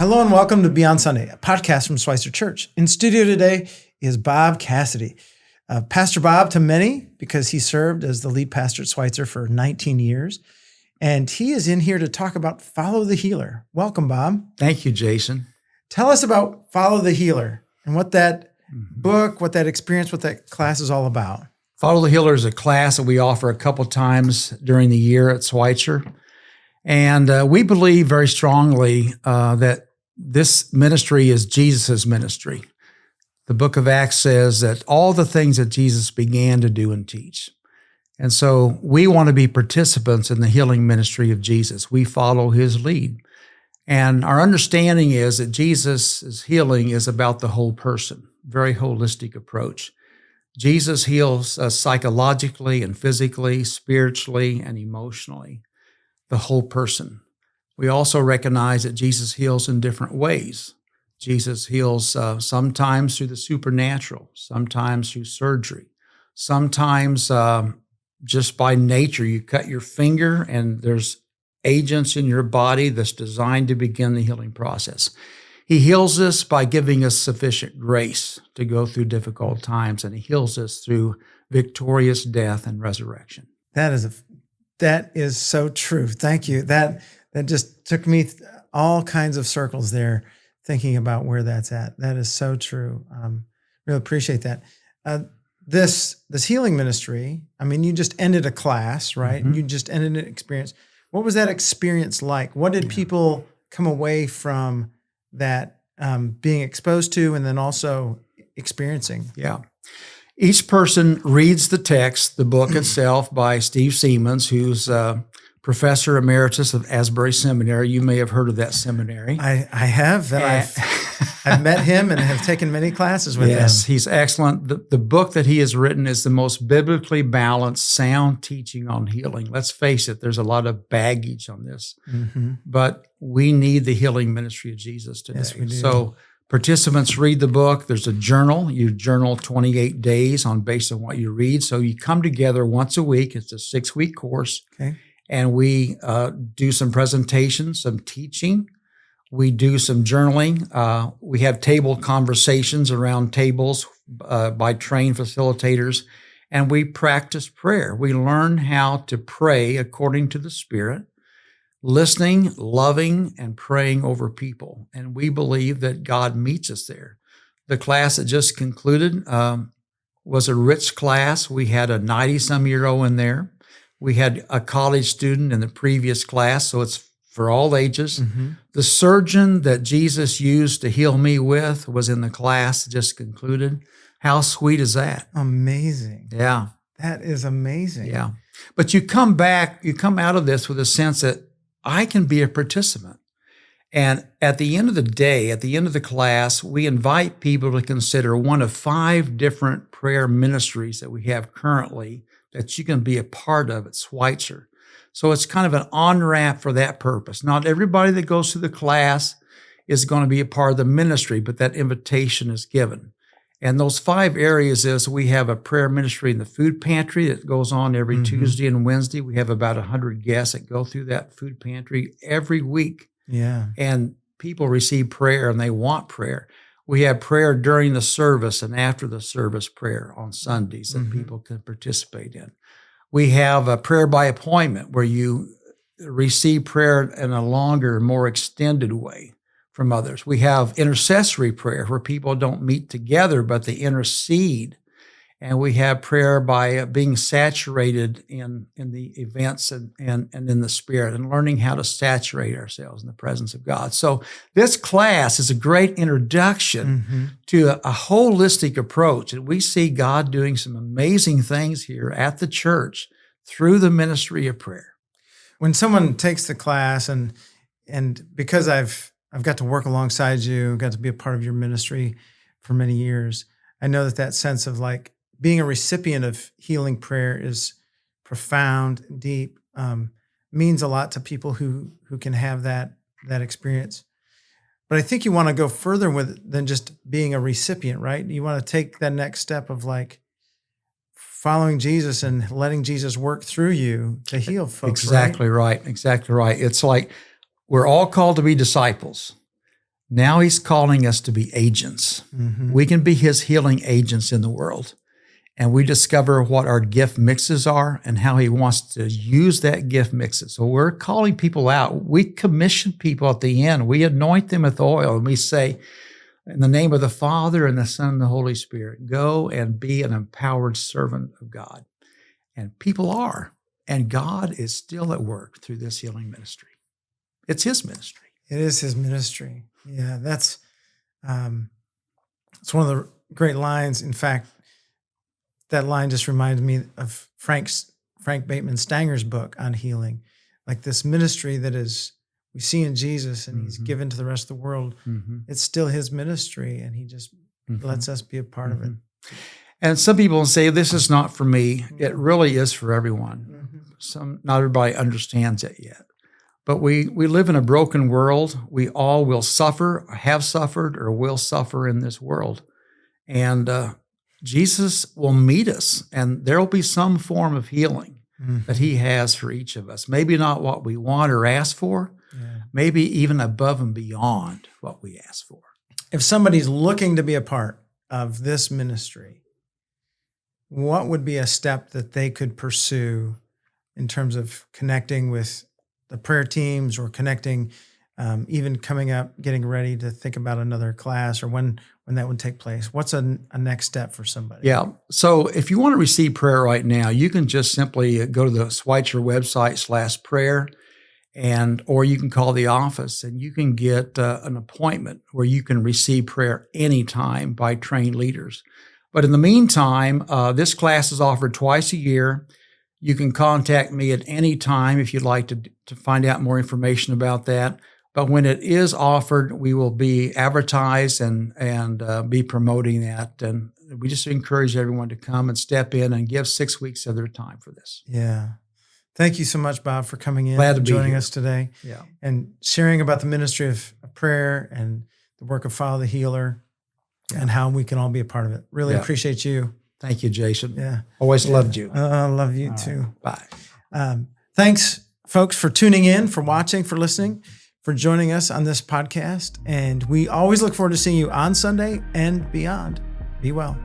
Hello and welcome to Beyond Sunday, a podcast from Schweitzer Church. In studio today is Bob Cassidy. Pastor Bob to many because he served as the lead pastor at Schweitzer for 19 years. And he is in here to talk about Follow the Healer. Welcome, Bob. Thank you, Jason. Tell us about Follow the Healer and what that book, what that experience, what that class is all about. Follow the Healer is a class that we offer a couple times during the year at Schweitzer. And we believe very strongly that this ministry is Jesus' ministry. The book of Acts says that all the things that Jesus began to do and teach. And so we want to be participants in the healing ministry of Jesus. We follow his lead. And our understanding is that Jesus' healing is about the whole person, very holistic approach. Jesus heals us psychologically and physically, spiritually and emotionally, the whole person. We also recognize that Jesus heals in different ways. Jesus heals sometimes through the supernatural, sometimes through surgery, sometimes just by nature. You cut your finger and there's agents in your body that's designed to begin the healing process. He heals us by giving us sufficient grace to go through difficult times, and he heals us through victorious death and resurrection. That is so true. Thank you. That just took me all kinds of circles there, thinking about where that's at. That is so true. Really appreciate that. This healing ministry, I mean, you just ended a class, right? Mm-hmm. You just ended an experience. What was that experience like? What did people come away from that being exposed to and then also experiencing? Yeah. Each person reads the text, the book itself by Steve Siemens, who's Professor Emeritus of Asbury Seminary. You may have heard of that seminary. I have. I've met him and have taken many classes with him. Yes, he's excellent. The book that he has written is the most biblically balanced, sound teaching on healing. Let's face it, there's a lot of baggage on this, but we need the healing ministry of Jesus today. Yes, we do. So participants read the book. There's a journal. You journal 28 days based on what you read. So you come together once a week. It's a 6-week course. Okay. And we do some presentations, some teaching. We do some journaling. We have table conversations around tables by trained facilitators. And we practice prayer. We learn how to pray according to the Spirit, listening, loving, and praying over people. And we believe that God meets us there. The class that just concluded was a rich class. We had a 90-some-year-old in there. We had a college student in the previous class, so it's for all ages. The surgeon that Jesus used to heal me with was in the class that just concluded. How sweet is that? Amazing. Yeah. That is amazing. Yeah. But you come out of this with a sense that I can be a participant. And at the end of the day, at the end of the class, we invite people to consider one of 5 different prayer ministries that we have currently that you can be a part of at Schweitzer. So it's kind of an on-ramp for that purpose. Not everybody that goes through the class is going to be a part of the ministry, but that invitation is given. And those 5 areas is we have a prayer ministry in the food pantry that goes on every Tuesday and Wednesday. We have about 100 guests that go through that food pantry every week. Yeah. And people receive prayer and they want prayer. We have prayer during the service and after the service prayer on Sundays that people can participate in. We have a prayer by appointment where you receive prayer in a longer, more extended way from others. We have intercessory prayer where people don't meet together, but they intercede. And we have prayer by being saturated in the events and in the Spirit and learning how to saturate ourselves in the presence of God. So this class is a great introduction to a holistic approach. And we see God doing some amazing things here at the church through the ministry of prayer. When someone takes the class and because I've got to work alongside you, got to be a part of your ministry for many years, I know that sense of like, being a recipient of healing prayer is profound, deep, means a lot to people who can have that experience. But I think you want to go further than just being a recipient, right? You want to take that next step of like following Jesus and letting Jesus work through you to heal folks. Exactly right. Exactly right. It's like we're all called to be disciples. Now he's calling us to be agents. Mm-hmm. We can be his healing agents in the world. And we discover what our gift mixes are and how he wants to use that gift mixes. So we're calling people out. We commission people at the end. We anoint them with oil and we say, in the name of the Father and the Son and the Holy Spirit, go and be an empowered servant of God. And people are. And God is still at work through this healing ministry. It's his ministry. It is his ministry. Yeah, that's it's one of the great lines. In fact, that line just reminds me of Frank Bateman Stanger's book on healing, like this ministry that is we see in Jesus and he's given to the rest of the world. It's still his ministry, and he just lets us be a part of it. And some people say, this is not for me. It really is for everyone. Not everybody understands it yet. But we live in a broken world. We all will suffer, have suffered, or will suffer in this world. And Jesus will meet us, and there will be some form of healing that he has for each of us. Maybe not what we want or ask for, maybe even above and beyond what we ask for. If somebody's looking to be a part of this ministry, what would be a step that they could pursue in terms of connecting with the prayer teams or connecting, even coming up, getting ready to think about another class or when that would take place? What's a next step for somebody? Yeah. So if you want to receive prayer right now, you can just simply go to the Schweitzer website /prayer, or you can call the office and you can get an appointment where you can receive prayer anytime by trained leaders. But in the meantime, this class is offered twice a year. You can contact me at any time if you'd like to find out more information about that. But when it is offered, we will be advertised and be promoting that. And we just encourage everyone to come and step in and give 6 weeks of their time for this. Yeah. Thank you so much, Bob, for coming in Glad to and be joining here. us today. Yeah. And sharing about the ministry of prayer and the work of Father the Healer and how we can all be a part of it. Really appreciate you. Thank you, Jason. Yeah. Always loved you. I love you All too. right. Bye. Thanks, folks, for tuning in, for watching, for listening, for joining us on this podcast. And we always look forward to seeing you on Sunday and beyond. Be well.